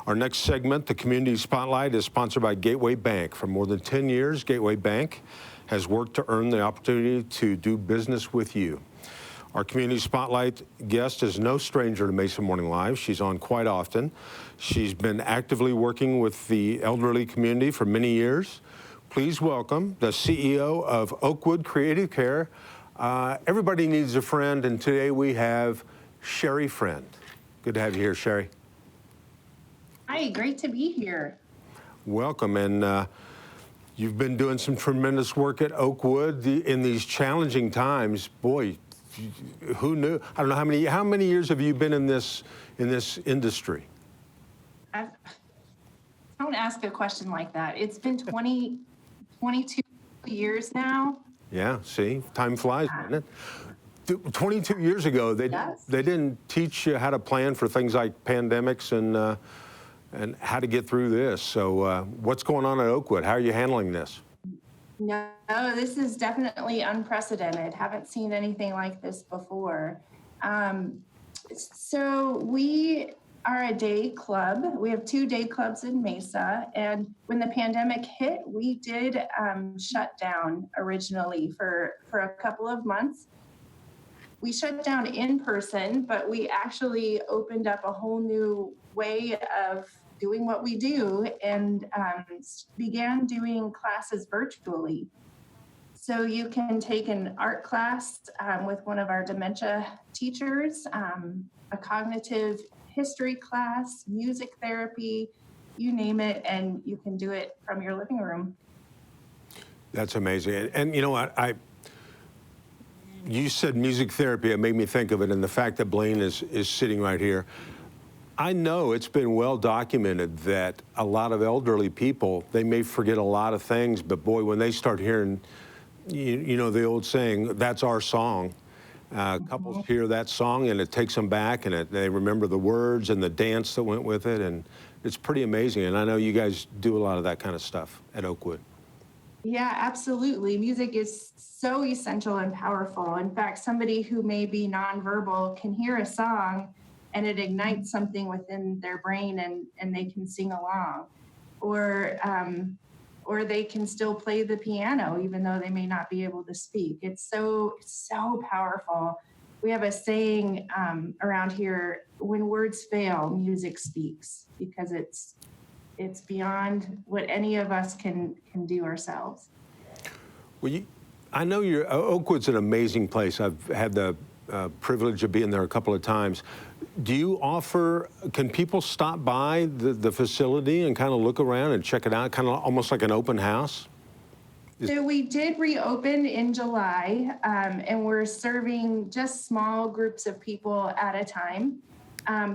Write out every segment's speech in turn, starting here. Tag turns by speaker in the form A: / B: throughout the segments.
A: Our next segment, the Community Spotlight, is sponsored by Gateway Bank. For more than 10 years, Gateway Bank has worked to earn the opportunity to do business with you. Our Community Spotlight guest is no stranger to Mesa Morning Live. She's on quite often. She's been actively working with the elderly community for many years. Please welcome the CEO of Oakwood Creative Care. Everybody needs a friend, and today we have Sherri Friend. Good to have you here, Sherri.
B: Hi, great to be here.
A: Welcome, and you've been doing some tremendous work at Oakwood in these challenging times. Boy, who knew? I don't know how many years have you been in this industry?
B: Don't ask a question like that. It's been 22 years now.
A: Yeah, see, time flies, doesn't it? 22 years ago, they didn't teach you how to plan for things like pandemics and how to get through this. So what's going on at Oakwood? How are you handling this?
B: No, this is definitely unprecedented. Haven't seen anything like this before. So we are a day club. We have 2 day clubs in Mesa. And when the pandemic hit, we did shut down originally for a couple of months. We shut down in person, but we actually opened up a whole new way of doing what we do and began doing classes virtually. So you can take an art class with one of our dementia teachers, a cognitive history class, music therapy, you name it, and you can do it from your living room.
A: That's amazing. And you know what? You said music therapy. It made me think of it, and the fact that Blaine is sitting right here. I know it's been well documented that a lot of elderly people, they may forget a lot of things, but boy, when they start hearing, you know, the old saying, that's our song. Couples hear that song and it takes them back, and they remember the words and the dance that went with it, and it's pretty amazing. And I know you guys do a lot of that kind of stuff at Oakwood.
B: Yeah, absolutely. Music is so essential and powerful. In fact, somebody who may be nonverbal can hear a song and it ignites something within their brain, and they can sing along. Or they can still play the piano even though they may not be able to speak. It's so powerful. We have a saying around here: when words fail, music speaks, because it's beyond what any of us can do ourselves.
A: Well, I know Oakwood's an amazing place. I've had the privilege of being there a couple of times. Do you can people stop by the facility and kind of look around and check it out, kind of almost like an open house?
B: So we did reopen in July, and we're serving just small groups of people at a time.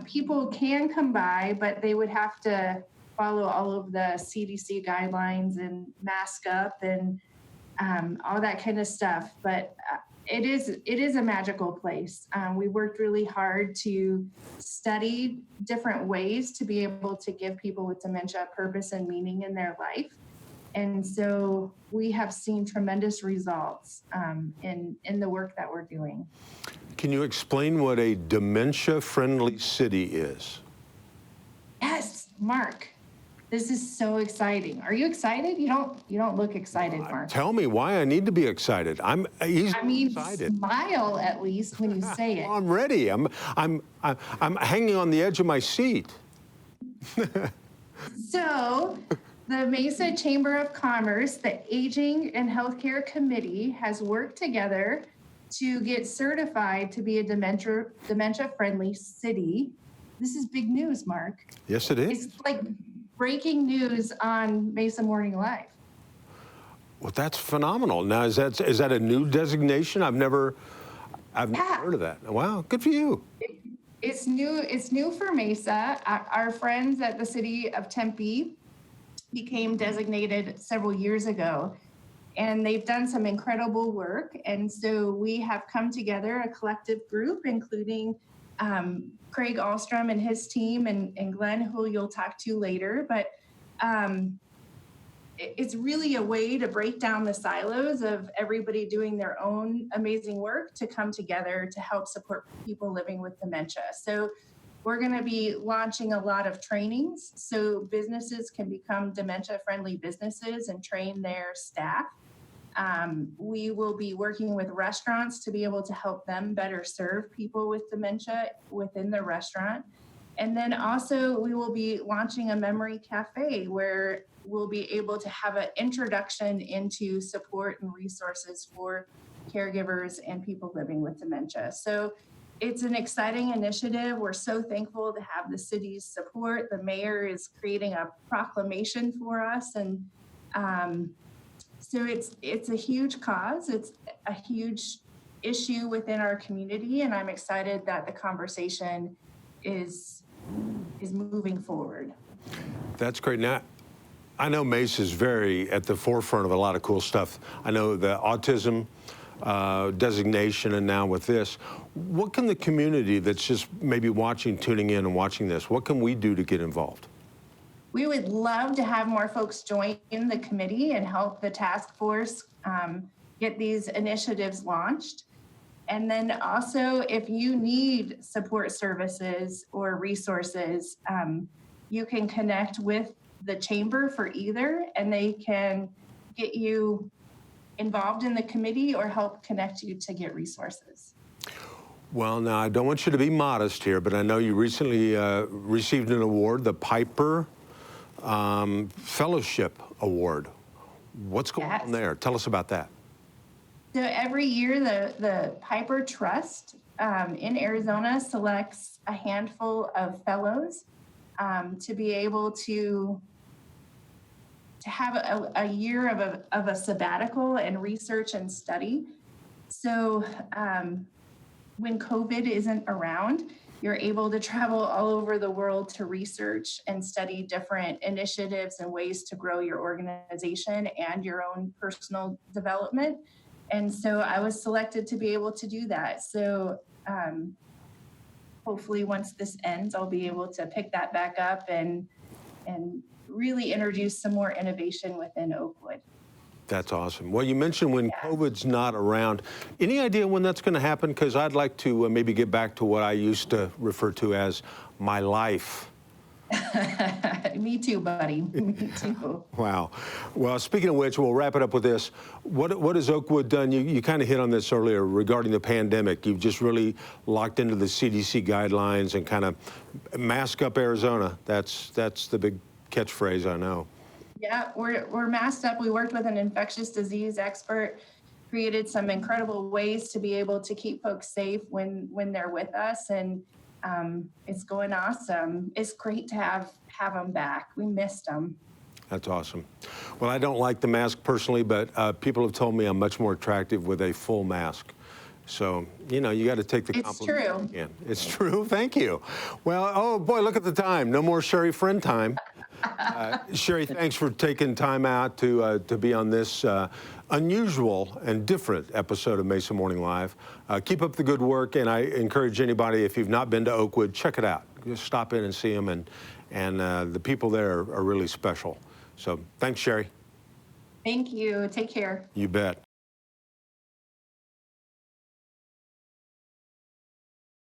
B: People can come by, but they would have to follow all of the CDC guidelines and mask up and all that kind of stuff. But it is a magical place. We worked really hard to study different ways to be able to give people with dementia purpose and meaning in their life. And so we have seen tremendous results in the work that we're doing.
A: Can you explain what a dementia-friendly city is?
B: Yes, Mark. This is so exciting. Are you excited? You don't look excited, Mark.
A: Tell me why I need to be excited. I'm excited.
B: Smile at least when you say it.
A: Well, I'm ready. I'm hanging on the edge of my seat.
B: So, the Mesa Chamber of Commerce, the Aging and Healthcare Committee, has worked together to get certified to be a dementia-friendly city. This is big news, Mark.
A: Yes, it is.
B: It's like breaking news on Mesa Morning Live.
A: Well, that's phenomenal. Now, is that a new designation? I've never heard of that. Wow, good for you.
B: It's new for Mesa. Our friends at the city of Tempe became designated several years ago, and they've done some incredible work. And so we have come together, a collective group, including Craig Ahlstrom and his team, and Glenn, who you'll talk to later. But it's really a way to break down the silos of everybody doing their own amazing work to come together to help support people living with dementia. So we're going to be launching a lot of trainings so businesses can become dementia-friendly businesses and train their staff. We will be working with restaurants to be able to help them better serve people with dementia within the restaurant. And then also we will be launching a memory cafe where we'll be able to have an introduction into support and resources for caregivers and people living with dementia. So it's an exciting initiative. We're so thankful to have the city's support. The mayor is creating a proclamation for us, and so it's a huge cause. It's a huge issue within our community, and I'm excited that the conversation is moving forward.
A: That's great. Now, I know Mesa is very at the forefront of a lot of cool stuff. I know the autism designation, and now with this. What can the community that's just maybe watching, tuning in and watching this, what can we do to get involved?
B: We would love to have more folks join the committee and help the task force get these initiatives launched. And then also, if you need support services or resources, you can connect with the chamber for either, and they can get you involved in the committee or help connect you to get resources.
A: Well, now, I don't want you to be modest here, but I know you recently received an award, the Piper Fellowship Award. What's going on there? Tell us about that.
B: So every year, the Piper Trust in Arizona selects a handful of fellows to be able to have a year of a sabbatical and research and study. So when COVID isn't around, you're able to travel all over the world to research and study different initiatives and ways to grow your organization and your own personal development. And so I was selected to be able to do that. So hopefully once this ends, I'll be able to pick that back up and really introduce some more innovation within Oakwood.
A: That's awesome. Well, you mentioned when COVID's not around. Any idea when that's going to happen? Because I'd like to maybe get back to what I used to refer to as my life.
B: Me too, buddy. Me too.
A: Wow. Well, speaking of which, we'll wrap it up with this. What has Oakwood done? You kind of hit on this earlier regarding the pandemic. You've just really locked into the CDC guidelines and kind of mask up Arizona. That's the big catchphrase, I know.
B: Yeah, we're masked up. We worked with an infectious disease expert, created some incredible ways to be able to keep folks safe when they're with us, and it's going awesome. It's great to have them back. We missed them.
A: That's awesome. Well, I don't like the mask personally, but people have told me I'm much more attractive with a full mask. So, you know, you got to take the compliment.
B: It's true.
A: Again. It's true. Thank you. Well, oh boy, look at the time. No more Sherri friend time. Sherri, thanks for taking time out to be on this unusual and different episode of Mesa Morning Live. Keep up the good work, and I encourage anybody, if you've not been to Oakwood, check it out. Just stop in and see them, and the people there are really special. So thanks, Sherri.
B: Thank you. Take care.
A: You bet.